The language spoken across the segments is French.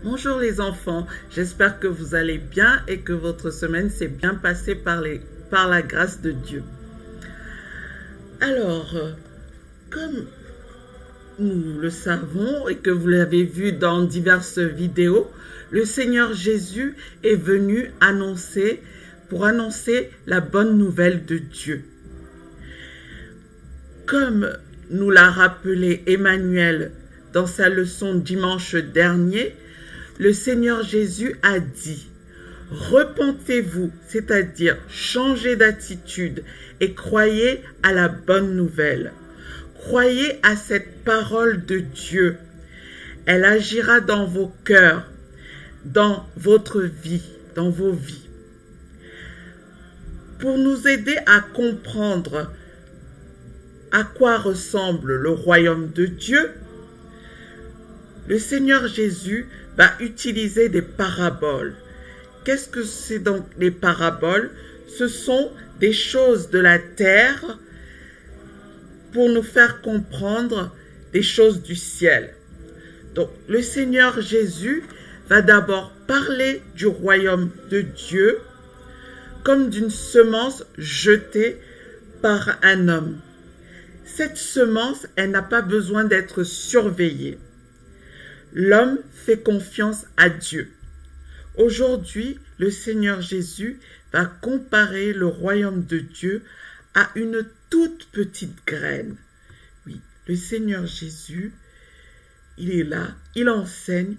Bonjour les enfants, j'espère que vous allez bien et que votre semaine s'est bien passée par la grâce de Dieu. Alors, comme nous le savons et que vous l'avez vu dans diverses vidéos, le Seigneur Jésus est venu pour annoncer la bonne nouvelle de Dieu. Comme nous l'a rappelé Emmanuel dans sa leçon dimanche dernier, le Seigneur Jésus a dit « Repentez-vous », c'est-à-dire changez d'attitude et croyez à la bonne nouvelle. Croyez à cette parole de Dieu. Elle agira dans vos cœurs, dans votre vie, dans vos vies. Pour nous aider à comprendre à quoi ressemble le royaume de Dieu, le Seigneur Jésus va utiliser des paraboles. Qu'est-ce que c'est donc les paraboles? Ce sont des choses de la terre pour nous faire comprendre des choses du ciel. Donc, le Seigneur Jésus va d'abord parler du royaume de Dieu comme d'une semence jetée par un homme. Cette semence, elle n'a pas besoin d'être surveillée. L'homme fait confiance à Dieu. Aujourd'hui, le Seigneur Jésus va comparer le royaume de Dieu à une toute petite graine. Oui, le Seigneur Jésus, il est là, il enseigne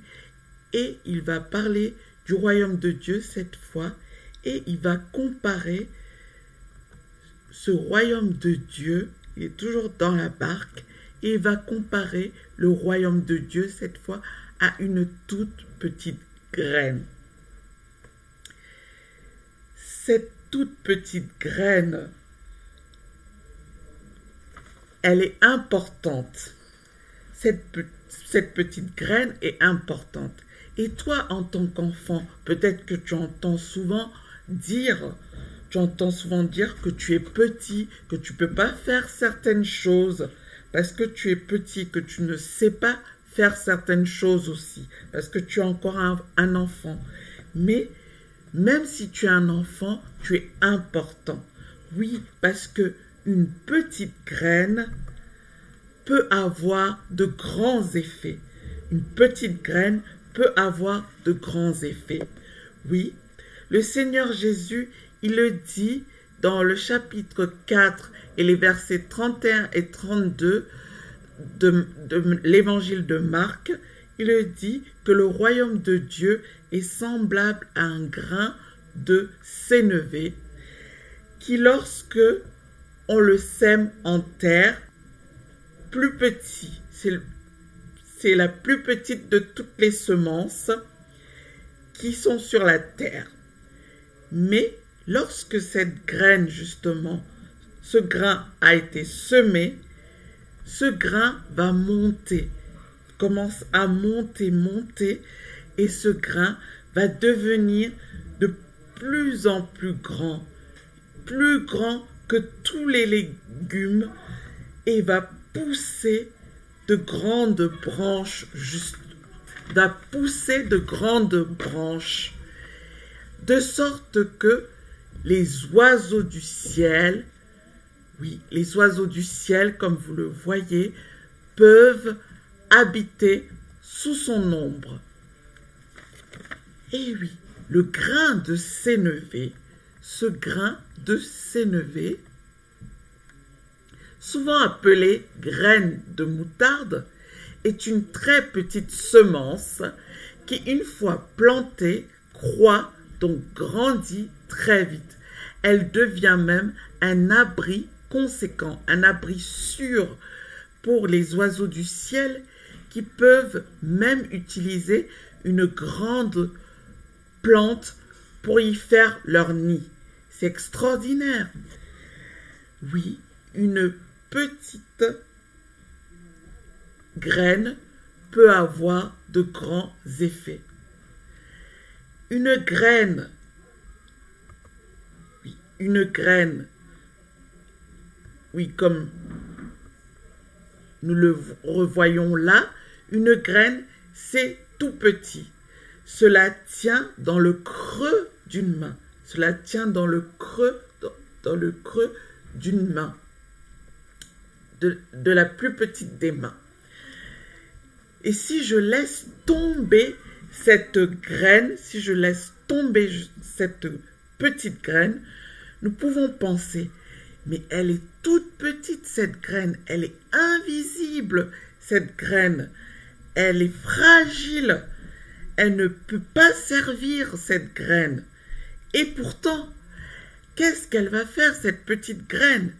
et il va parler du royaume de Dieu cette fois et il va comparer ce royaume de Dieu, il est toujours dans la barque, et il va comparer le royaume de Dieu, cette fois, à une toute petite graine. Cette toute petite graine, elle est importante. Cette petite graine est importante. Et toi, en tant qu'enfant, peut-être que tu entends souvent dire que tu es petit, que tu ne peux pas faire certaines choses, parce que tu es petit, que tu ne sais pas faire certaines choses aussi, parce que tu es encore un enfant. Mais même si tu es un enfant, tu es important. Oui, parce que une petite graine peut avoir de grands effets. Une petite graine peut avoir de grands effets. Oui, le Seigneur Jésus, il le dit dans le chapitre 4 et les versets 31 et 32 de l'évangile de Marc, il dit que le royaume de Dieu est semblable à un grain de sénévé qui, lorsque on le sème en terre, plus petit, c'est la plus petite de toutes les semences qui sont sur la terre. Mais lorsque cette graine, justement, ce grain a été semé, ce grain va monter, commence à monter, et ce grain va devenir de plus en plus grand que tous les légumes, et va pousser de grandes branches, de sorte que les oiseaux du ciel, oui, les oiseaux du ciel, comme vous le voyez, peuvent habiter sous son ombre. Et oui, le grain de sénévé, ce grain de sénévé, souvent appelé graine de moutarde, est une très petite semence qui, une fois plantée, croît, donc grandit très vite. Elle devient même un abri conséquent, un abri sûr pour les oiseaux du ciel qui peuvent même utiliser une grande plante pour y faire leur nid. C'est extraordinaire. Oui, une petite graine peut avoir de grands effets. Une graine, oui, comme nous le revoyons là, une graine, c'est tout petit. cela tient dans le creux d'une main. Cela tient dans le creux, dans le creux d'une main, de la plus petite des mains. Et si je laisse tomber cette graine, si je laisse tomber cette petite graine, nous pouvons penser, mais elle est toute petite cette graine, elle est invisible cette graine, elle est fragile, elle ne peut pas servir cette graine. Et pourtant, qu'est-ce qu'elle va faire cette petite graine?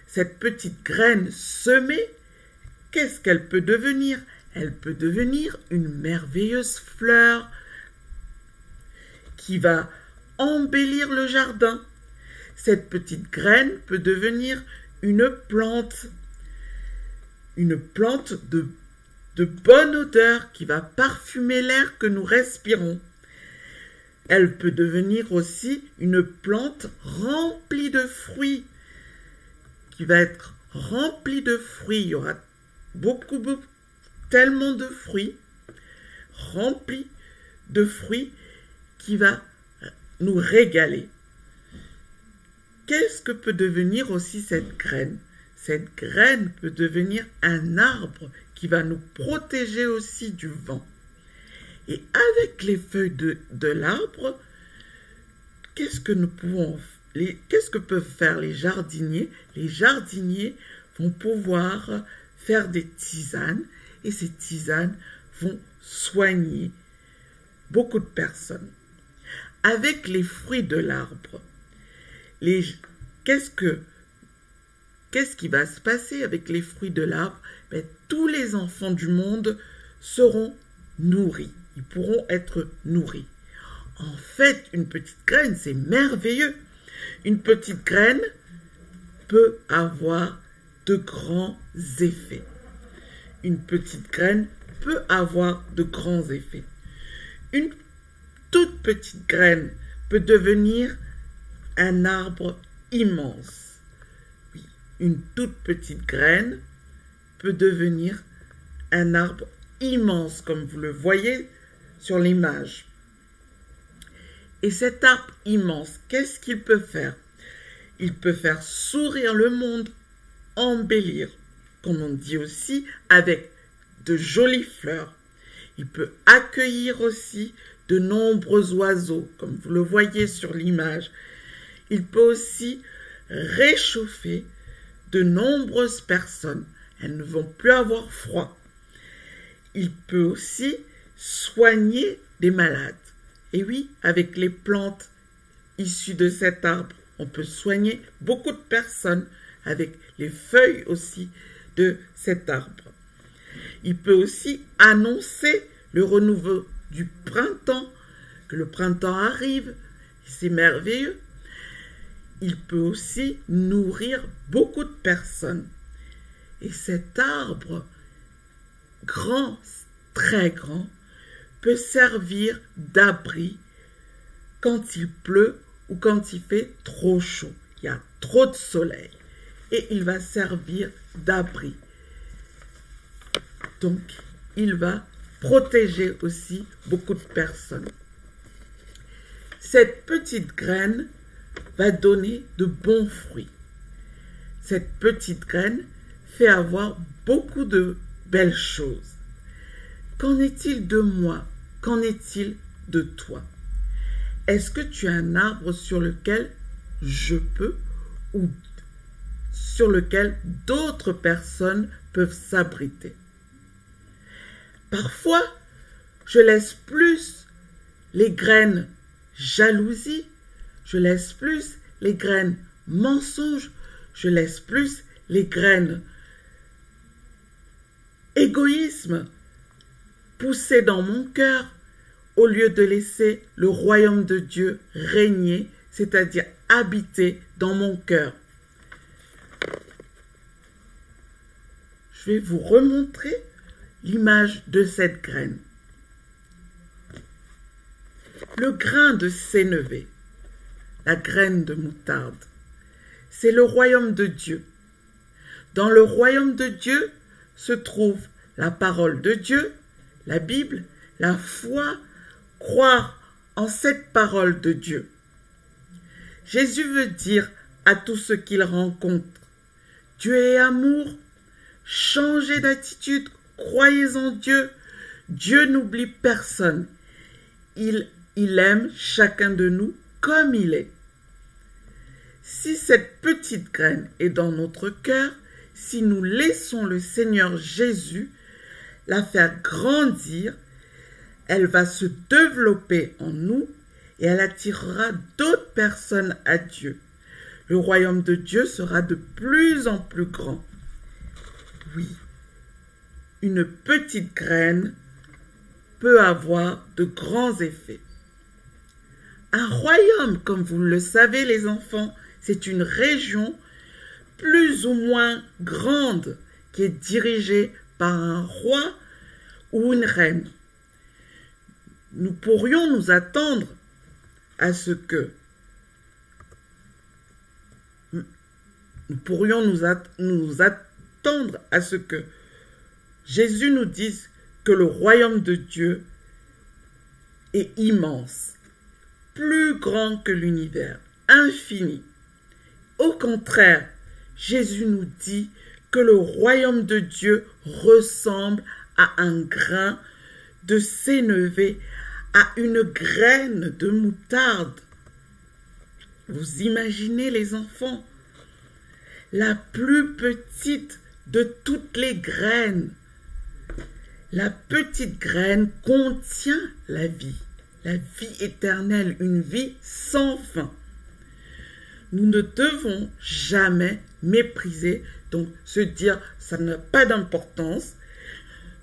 Cette petite graine semée, qu'est-ce qu'elle peut devenir? Elle peut devenir une merveilleuse fleur qui va embellir le jardin. Cette petite graine peut devenir une plante de bonne odeur qui va parfumer l'air que nous respirons. Elle peut devenir aussi une plante remplie de fruits, qui va être remplie de fruits. Il y aura tellement de fruits, remplis de fruits, qui va nous régaler. Qu'est-ce que peut devenir aussi cette graine? Cette graine peut devenir un arbre qui va nous protéger aussi du vent. Et avec les feuilles de l'arbre, qu'est-ce que peuvent faire les jardiniers? Les jardiniers vont pouvoir faire des tisanes, et ces tisanes vont soigner beaucoup de personnes. Avec les fruits de l'arbre, qu'est-ce qui va se passer avec les fruits de l'arbre? Tous les enfants du monde seront nourris. Ils pourront être nourris. En fait, une petite graine, c'est merveilleux. Une petite graine peut avoir de grands effets. Une petite graine peut avoir de grands effets. Une toute petite graine peut devenir un arbre immense. Oui, une toute petite graine peut devenir un arbre immense, comme vous le voyez sur l'image. Et cet arbre immense, qu'est-ce qu'il peut faire? Il peut faire sourire le monde, embellir, comme on dit aussi, avec de jolies fleurs. Il peut accueillir aussi de nombreux oiseaux, comme vous le voyez sur l'image. Il peut aussi réchauffer de nombreuses personnes. Elles ne vont plus avoir froid. Il peut aussi soigner des malades. Et oui, avec les plantes issues de cet arbre, on peut soigner beaucoup de personnes avec les feuilles aussi de cet arbre. Il peut aussi annoncer le renouveau du printemps, que le printemps arrive, c'est merveilleux. Il peut aussi nourrir beaucoup de personnes. Et cet arbre, grand, très grand, peut servir d'abri quand il pleut ou quand il fait trop chaud. Il y a trop de soleil. Et il va servir d'abri. Donc, il va protéger aussi beaucoup de personnes. Cette petite graine va donner de bons fruits. Cette petite graine fait avoir beaucoup de belles choses. Qu'en est-il de moi? Qu'en est-il de toi? Est-ce que tu as un arbre sur lequel je peux ou sur lequel d'autres personnes peuvent s'abriter? Parfois, je laisse plus les graines jalousie, je laisse plus les graines mensonge, je laisse plus les graines égoïsme pousser dans mon cœur au lieu de laisser le royaume de Dieu régner, c'est-à-dire habiter dans mon cœur. Je vais vous remontrer l'image de cette graine. Le grain de sénévé, la graine de moutarde, c'est le royaume de Dieu. Dans le royaume de Dieu se trouve la parole de Dieu, la Bible, la foi croire en cette parole de Dieu. Jésus veut dire à tous ceux qu'il rencontre, Dieu est amour, changez d'attitude, croyez en Dieu. Dieu n'oublie personne. Il aime chacun de nous comme il est. Si cette petite graine est dans notre cœur, si nous laissons le Seigneur Jésus la faire grandir, elle va se développer en nous et elle attirera d'autres personnes à Dieu. Le royaume de Dieu sera de plus en plus grand. Oui, une petite graine peut avoir de grands effets. Un royaume, comme vous le savez les enfants, c'est une région plus ou moins grande qui est dirigée par un roi ou une reine. Nous pourrions nous attendre à ce que Jésus nous dise que le royaume de Dieu est immense, plus grand que l'univers, infini. Au contraire, Jésus nous dit que le royaume de Dieu ressemble à un grain de sénévé, à une graine de moutarde. Vous imaginez les enfants, la plus petite de toutes les graines. La petite graine contient la vie éternelle, une vie sans fin. Nous ne devons jamais mépriser, donc se dire ça n'a pas d'importance.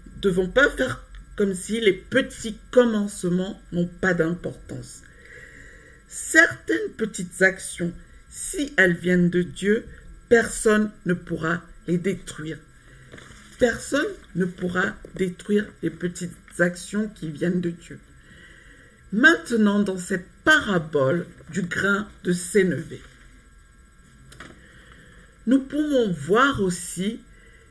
Nous ne devons pas faire comme si les petits commencements n'ont pas d'importance. Certaines petites actions, si elles viennent de Dieu, personne ne pourra les détruire. Personne ne pourra détruire les petites actions qui viennent de Dieu. Maintenant, dans cette parabole du grain de sénévé, nous pouvons voir aussi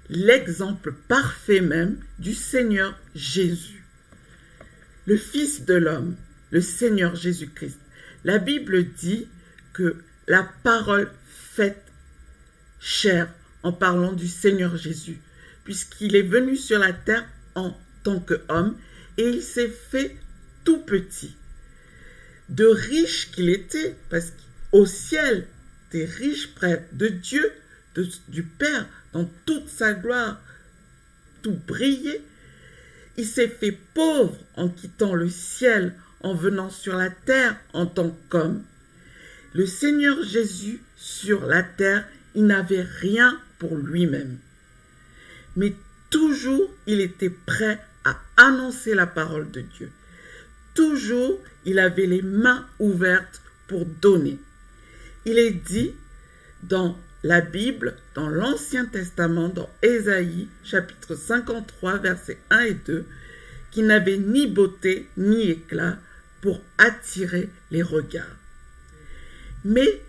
l'exemple parfait même du Seigneur Jésus, le Fils de l'homme, le Seigneur Jésus-Christ. La Bible dit que la parole faite chair en parlant du Seigneur Jésus, puisqu'il est venu sur la terre en tant qu'homme et il s'est fait tout petit. De riche qu'il était, parce qu'au ciel, des riches près de Dieu, du Père, dans toute sa gloire, tout brillait. Il s'est fait pauvre en quittant le ciel, en venant sur la terre en tant qu'homme. Le Seigneur Jésus, sur la terre, il n'avait rien pour lui-même. Mais toujours, il était prêt à annoncer la parole de Dieu. Toujours, il avait les mains ouvertes pour donner. Il est dit dans la Bible, dans l'Ancien Testament, dans Ésaïe, chapitre 53, versets 1 et 2, qu'il n'avait ni beauté ni éclat pour attirer les regards. Mais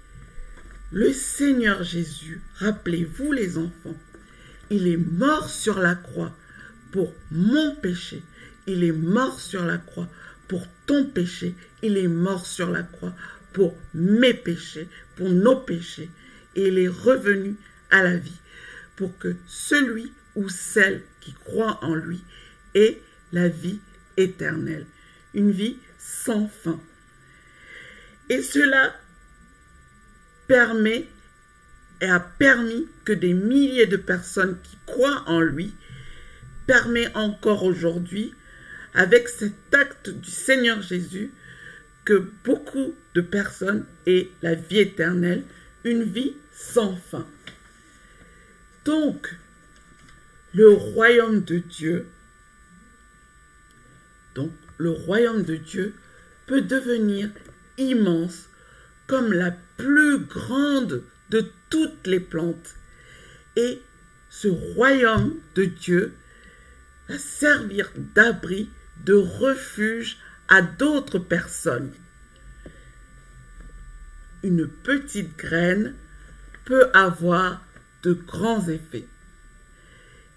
le Seigneur Jésus, rappelez-vous les enfants, il est mort sur la croix pour mon péché. Il est mort sur la croix pour ton péché. Il est mort sur la croix pour mes péchés, pour nos péchés. Et il est revenu à la vie pour que celui ou celle qui croit en lui ait la vie éternelle, une vie sans fin. Et cela permet et a permis que des milliers de personnes qui croient en lui, permet encore aujourd'hui, avec cet acte du Seigneur Jésus, que beaucoup de personnes aient la vie éternelle, une vie sans fin. Donc, le royaume de Dieu, peut devenir immense comme la plus grande de toutes les plantes. Et ce royaume de Dieu va servir d'abri, de refuge à d'autres personnes. Une petite graine peut avoir de grands effets.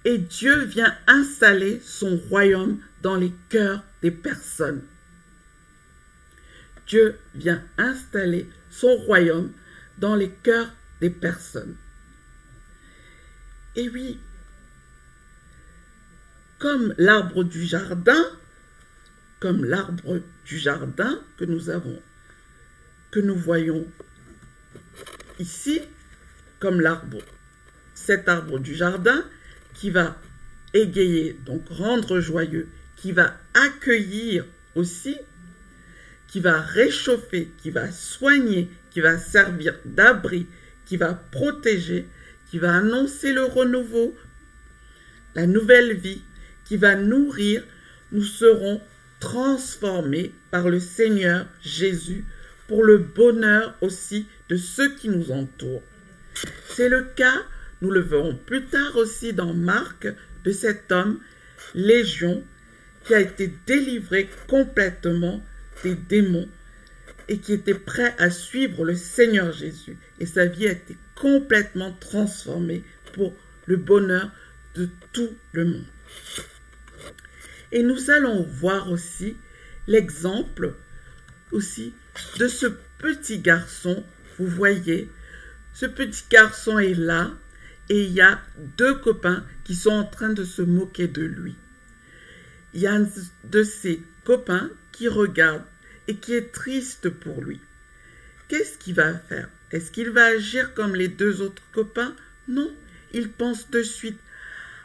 Et Dieu vient installer son royaume dans les cœurs des personnes. Dieu vient installer son royaume dans les cœurs des personnes. Et oui, comme l'arbre du jardin que nous voyons ici, comme cet arbre du jardin qui va égayer, donc rendre joyeux, qui va accueillir aussi, qui va réchauffer, qui va soigner, qui va servir d'abri, qui va protéger, qui va annoncer le renouveau, la nouvelle vie, qui va nourrir, nous serons transformés par le Seigneur Jésus pour le bonheur aussi de ceux qui nous entourent. C'est le cas, nous le verrons plus tard aussi dans Marc, de cet homme, Légion, qui a été délivré complètement des démons et qui était prêt à suivre le Seigneur Jésus. Et sa vie a été complètement transformée pour le bonheur de tout le monde. Et nous allons voir aussi l'exemple aussi de ce petit garçon. Vous voyez, ce petit garçon est là et il y a deux copains qui sont en train de se moquer de lui. Il y a un de ses copains qui regarde et qui est triste pour lui. Qu'est-ce qu'il va faire? Est-ce qu'il va agir comme les deux autres copains? Non, il pense de suite.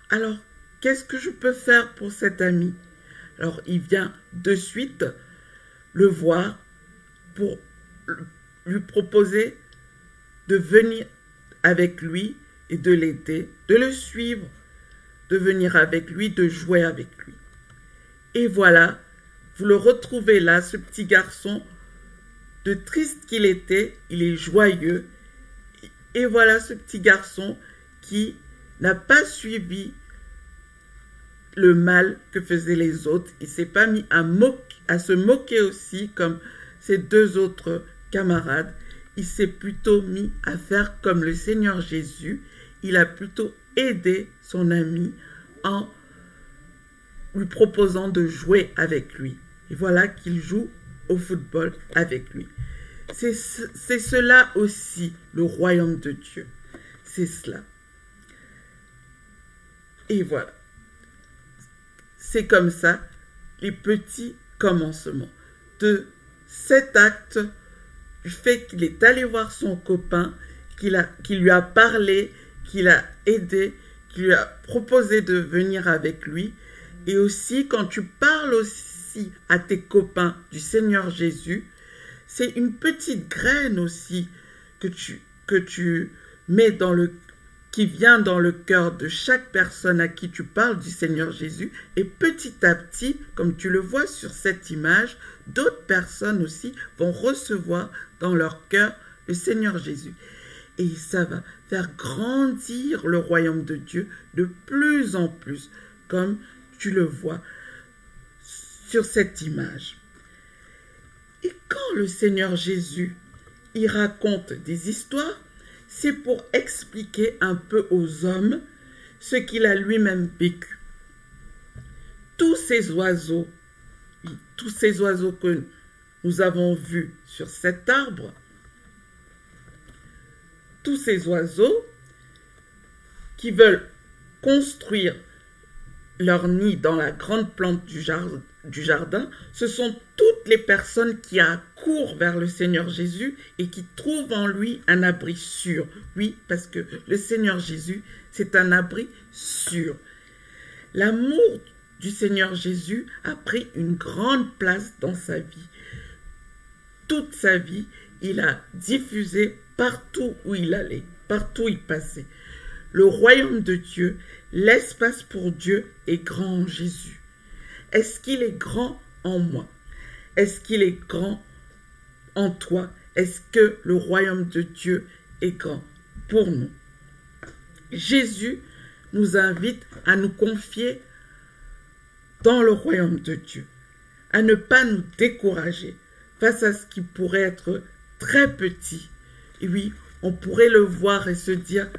Alors, qu'est-ce que je peux faire pour cet ami? Alors, il vient de suite le voir pour lui proposer de venir avec lui et de l'aider, de le suivre, de venir avec lui, de jouer avec lui. Et voilà, vous le retrouvez là, ce petit garçon, de triste qu'il était, il est joyeux. Et voilà ce petit garçon qui n'a pas suivi le mal que faisaient les autres. Il ne s'est pas mis à se moquer aussi comme ses deux autres camarades. Il s'est plutôt mis à faire comme le Seigneur Jésus. Il a plutôt aidé son ami en lui proposant de jouer avec lui. Et voilà qu'il joue au football avec lui. C'est cela aussi, le royaume de Dieu. C'est cela. Et voilà. C'est comme ça, les petits commencements. De cet acte, du fait qu'il est allé voir son copain, qu'il lui a parlé, qu'il a aidé, qu'il lui a proposé de venir avec lui. Et aussi, quand tu parles aussi à tes copains du Seigneur Jésus, c'est une petite graine aussi que tu mets qui vient dans le cœur de chaque personne à qui tu parles du Seigneur Jésus. Et petit à petit, comme tu le vois sur cette image, d'autres personnes aussi vont recevoir dans leur cœur le Seigneur Jésus. Et ça va faire grandir le royaume de Dieu de plus en plus, comme tu le vois sur cette image. Et quand le Seigneur Jésus y raconte des histoires, c'est pour expliquer un peu aux hommes ce qu'il a lui-même vécu. Tous ces oiseaux que nous avons vus sur cet arbre, tous ces oiseaux qui veulent construire leur nid dans la grande plante du jardin, ce sont toutes les personnes qui accourent vers le Seigneur Jésus et qui trouvent en lui un abri sûr. Oui, parce que le Seigneur Jésus, c'est un abri sûr. L'amour du Seigneur Jésus a pris une grande place dans sa vie. Toute sa vie, il a diffusé partout où il allait, partout où il passait. Le royaume de Dieu, l'espace pour Dieu est grand en Jésus. Est-ce qu'il est grand en moi? Est-ce qu'il est grand en toi? Est-ce que le royaume de Dieu est grand pour nous? Jésus nous invite à nous confier dans le royaume de Dieu, à ne pas nous décourager face à ce qui pourrait être très petit. Et oui, on pourrait le voir et se dire,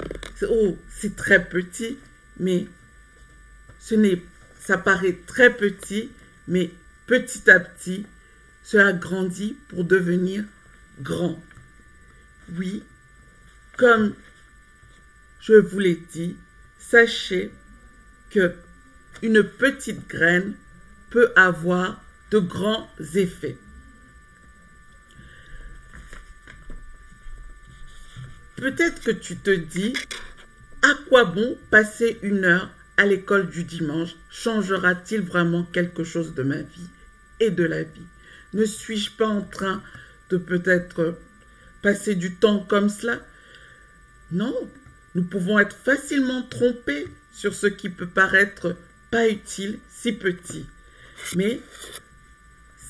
oh, c'est très petit, mais ça paraît très petit, mais petit à petit, cela grandit pour devenir grand. Oui, comme je vous l'ai dit, sachez que une petite graine peut avoir de grands effets. Peut-être que tu te dis, à quoi bon passer 1 heure à l'école du dimanche? Changera-t-il vraiment quelque chose de ma vie et de la vie? Ne suis-je pas en train de peut-être passer du temps comme cela? Non, nous pouvons être facilement trompés sur ce qui peut paraître pas utile, si petit. Mais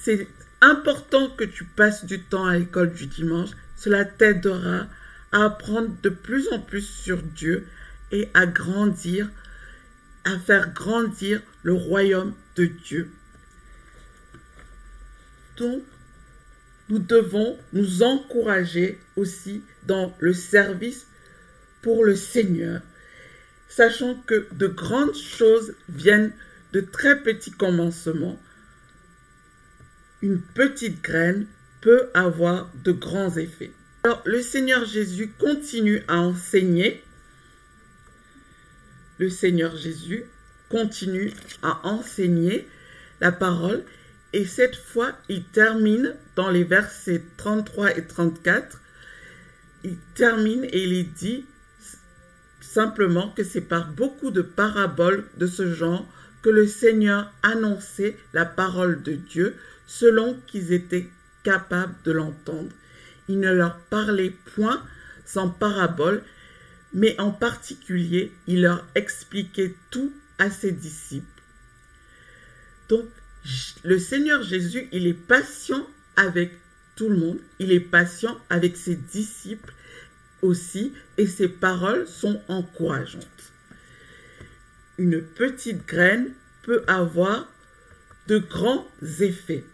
c'est important que tu passes du temps à l'école du dimanche. Cela t'aidera à apprendre de plus en plus sur Dieu et à grandir, à faire grandir le royaume de Dieu. Donc, nous devons nous encourager aussi dans le service pour le Seigneur, sachant que de grandes choses viennent de très petits commencements. Une petite graine peut avoir de grands effets. Alors, le Seigneur Jésus continue à enseigner. Le Seigneur Jésus continue à enseigner la parole. Et cette fois, il termine dans les versets 33 et 34. Il termine et il dit simplement que c'est par beaucoup de paraboles de ce genre que le Seigneur annonçait la parole de Dieu selon qu'ils étaient capables de l'entendre. Il ne leur parlait point sans paraboles, mais en particulier, il leur expliquait tout à ses disciples. Donc, le Seigneur Jésus, il est patient avec tout le monde, il est patient avec ses disciples aussi, et ses paroles sont encourageantes. Une petite graine peut avoir de grands effets.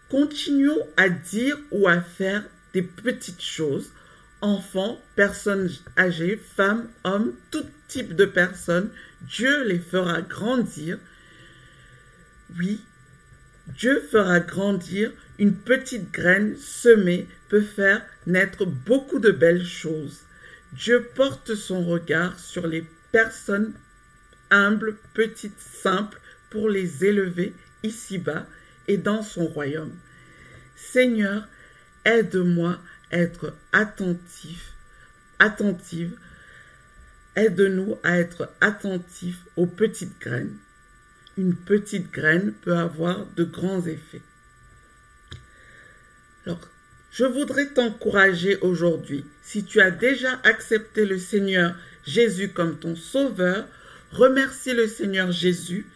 Continuons à dire ou à faire des petites choses. Enfants, personnes âgées, femmes, hommes, tout type de personnes, Dieu les fera grandir. Oui, Dieu fera grandir. Une petite graine semée peut faire naître beaucoup de belles choses. Dieu porte son regard sur les personnes humbles, petites, simples, pour les élever ici-bas et dans son royaume. Seigneur, aide-moi à être attentive. Aide-nous à être attentifs aux petites graines. Une petite graine peut avoir de grands effets. Alors, je voudrais t'encourager aujourd'hui. Si tu as déjà accepté le Seigneur Jésus comme ton sauveur, remercie le Seigneur Jésus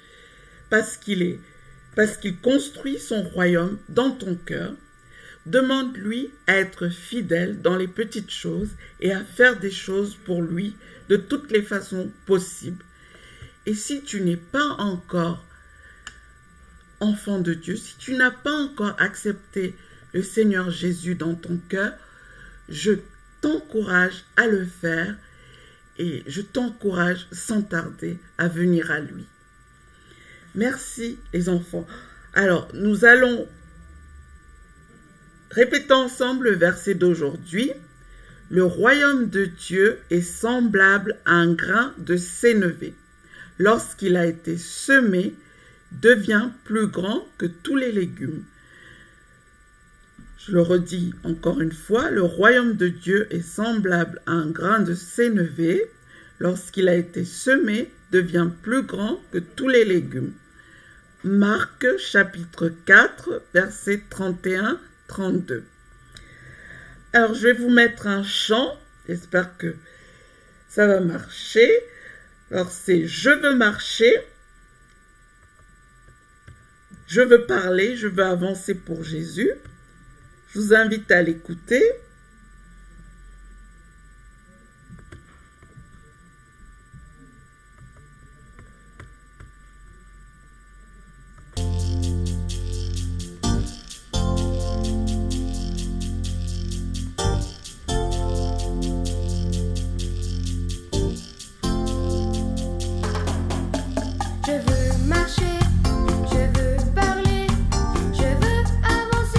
parce qu'il construit son royaume dans ton cœur. Demande-lui à être fidèle dans les petites choses et à faire des choses pour lui de toutes les façons possibles. Et si tu n'es pas encore enfant de Dieu, si tu n'as pas encore accepté le Seigneur Jésus dans ton cœur, je t'encourage à le faire et je t'encourage sans tarder à venir à lui. Merci les enfants. Alors, nous allons répéter ensemble le verset d'aujourd'hui. Le royaume de Dieu est semblable à un grain de sénévé. Lorsqu'il a été semé, devient plus grand que tous les légumes. Je le redis encore une fois, le royaume de Dieu est semblable à un grain de sénévé. Lorsqu'il a été semé, devient plus grand que tous les légumes. Marc chapitre 4, versets 31-32. Alors, je vais vous mettre un chant. J'espère que ça va marcher. Alors, c'est « Je veux marcher ». Je veux parler, je veux avancer pour Jésus. Je vous invite à l'écouter. Je veux marcher, je veux parler, je veux avancer.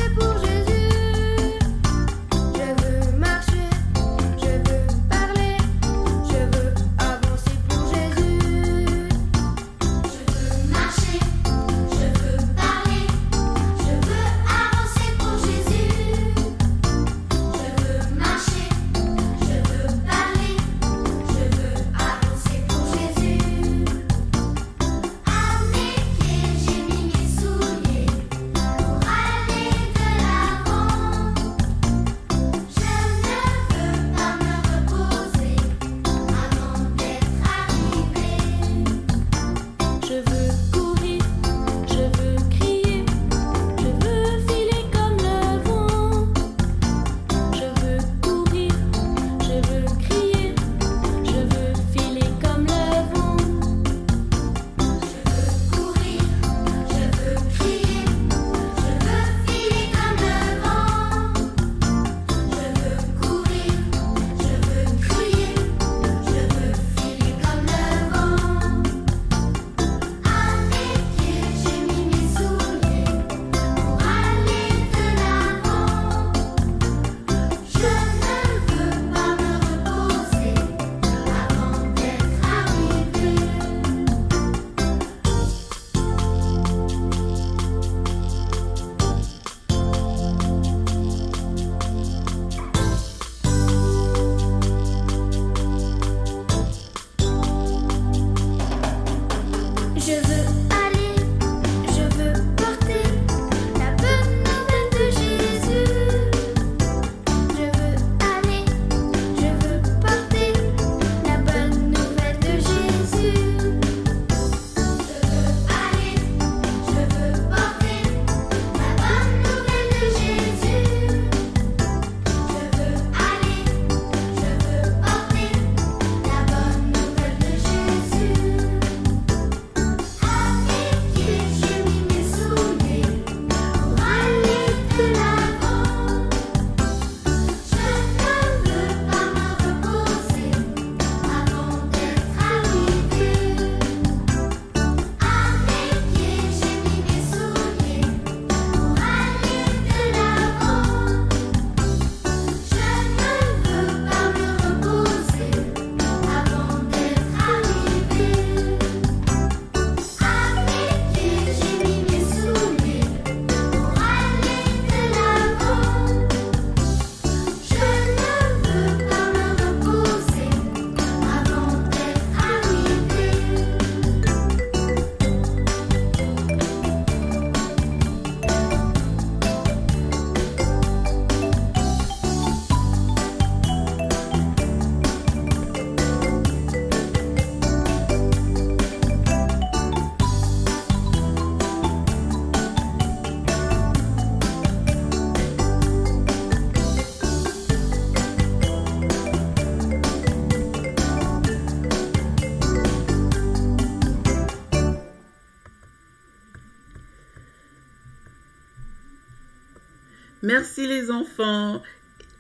Merci les enfants.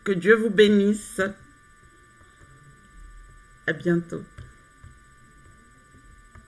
Que Dieu vous bénisse. À bientôt.